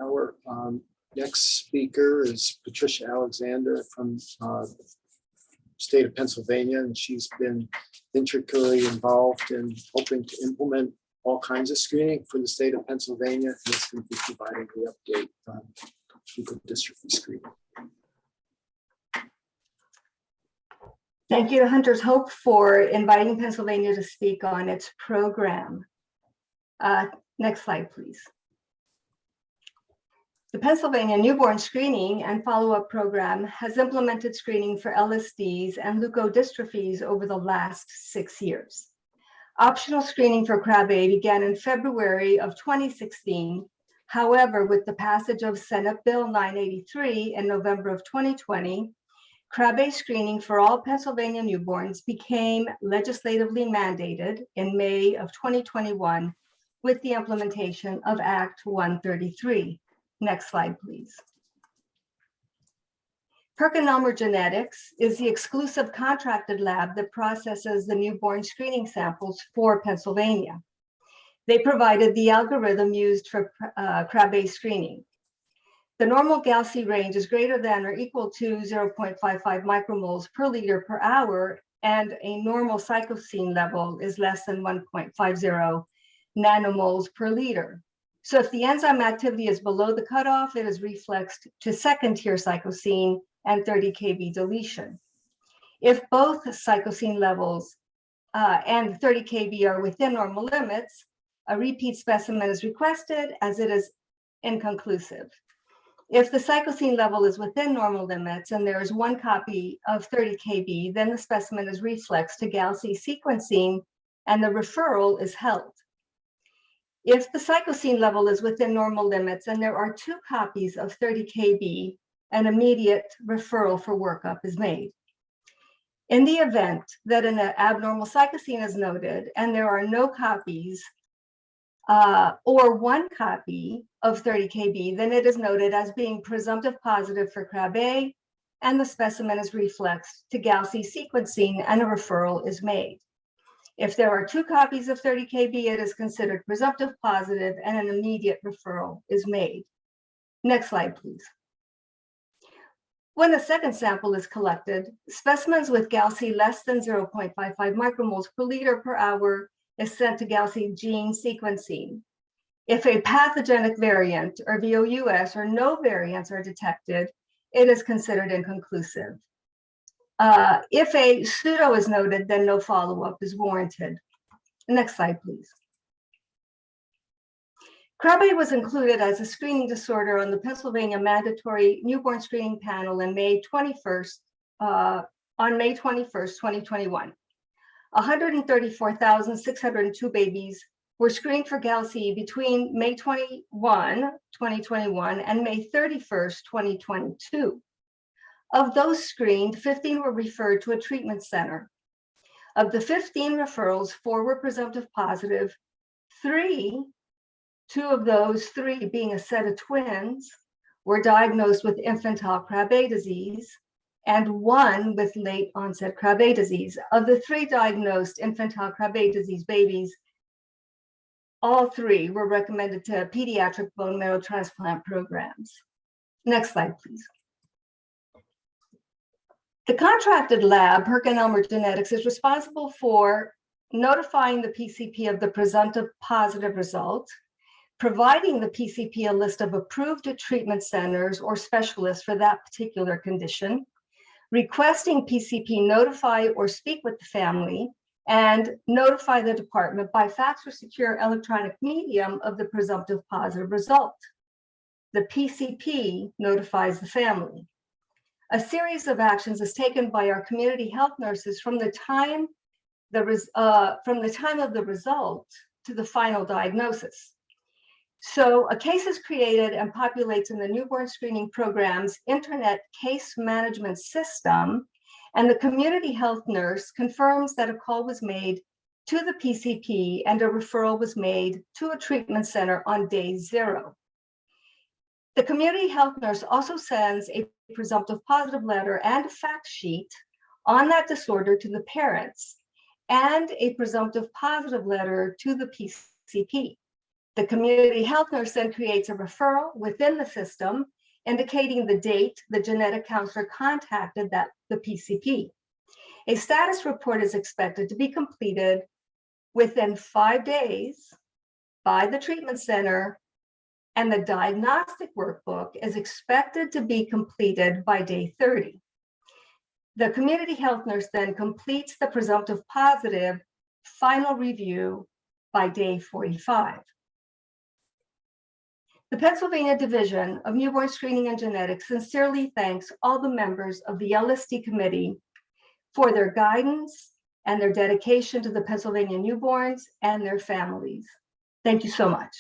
Our next speaker is Patricia Alexander from the state of Pennsylvania, and she's been intricately involved in hoping to implement all kinds of screening for the state of Pennsylvania. And it's going to be providing the update on leukodystrophy screening. Thank you to Hunter's Hope for inviting Pennsylvania to speak on its program. Next slide, please. The Pennsylvania Newborn Screening and Follow-up Program has implemented screening for LSDs and leukodystrophies over the last 6 years. Optional screening for Krabbe began in February of 2016. However, with the passage of Senate Bill 983 in November of 2020, Krabbe screening for all Pennsylvania newborns became legislatively mandated in May of 2021 with the implementation of Act 133. Next slide, please. PerkinElmer Genetics is the exclusive contracted lab that processes the newborn screening samples for Pennsylvania. They provided the algorithm used for Krabbe screening. The normal GALC range is greater than or equal to 0.55 micromoles per liter per hour, and a normal cytosine level is less than 1.50 nanomoles per liter. So if the enzyme activity is below the cutoff, it is reflexed to second-tier cytosine and 30 kb deletion. If both cytosine levels and 30 kb are within normal limits, a repeat specimen is requested as it is inconclusive. If the cytosine level is within normal limits and there is one copy of 30 kb, then the specimen is reflexed to GALC sequencing and the referral is held. If the cytosine level is within normal limits and there are 2 copies of 30 kb, an immediate referral for workup is made. In the event that an abnormal cytosine is noted and there are no copies or 1 copy of 30 kb, then it is noted as being presumptive positive for Krabbe and the specimen is reflexed to GALC sequencing and a referral is made. If there are 2 copies of 30 kb, it is considered presumptive positive and an immediate referral is made. Next slide, please. When a second sample is collected, specimens with GALC less than 0.55 micromoles per liter per hour is sent to GALC gene sequencing. If a pathogenic variant or VOUS or no variants are detected, it is considered inconclusive. If a pseudo is noted, then no follow-up is warranted. Next slide, please. Krabbe was included as a screening disorder on the Pennsylvania mandatory newborn screening panel on May 21st, 2021. 134,602 babies were screened for GALC between May 21, 2021 and May 31st, 2022. Of those screened, 15 were referred to a treatment center. Of the 15 referrals, 4 were presumptive positive. 2 of those 3 being a set of twins were diagnosed with infantile Krabbe disease and 1 with late onset Krabbe disease. Of the 3 diagnosed infantile Krabbe disease babies, all 3 were recommended to pediatric bone marrow transplant programs. Next slide, please. The contracted lab, PerkinElmer Genetics, is responsible for notifying the PCP of the presumptive positive result, providing the PCP a list of approved treatment centers or specialists for that particular condition, requesting PCP notify or speak with the family, and notify the department by fax or secure electronic medium of the presumptive positive result. The PCP notifies the family. A series of actions is taken by our community health nurses from the time of the result to the final diagnosis. So a case is created and populates in the newborn screening program's internet case management system, and the community health nurse confirms that a call was made to the PCP and a referral was made to a treatment center on day 0. The community health nurse also sends a presumptive positive letter and a fact sheet on that disorder to the parents and a presumptive positive letter to the PCP. The community health nurse then creates a referral within the system, indicating the date the genetic counselor contacted the PCP. A status report is expected to be completed within 5 days by the treatment center, and the diagnostic workbook is expected to be completed by day 30. The community health nurse then completes the presumptive positive final review by day 45. The Pennsylvania Division of Newborn Screening and Genetics sincerely thanks all the members of the LSD committee for their guidance and their dedication to the Pennsylvania newborns and their families. Thank you so much.